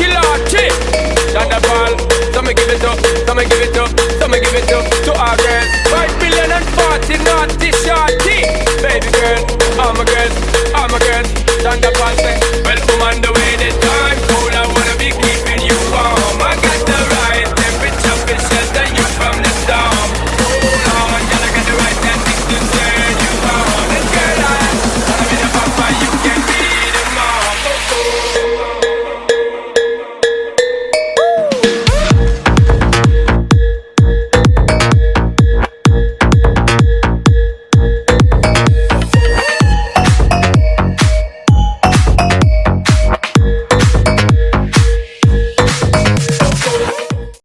Kilati. Thunderball, so me give it up, so me give it up, so me give it up to our girls. 5 billion and 40 naughty shorty. Baby girl, all my girls, all my girls. Thunderball,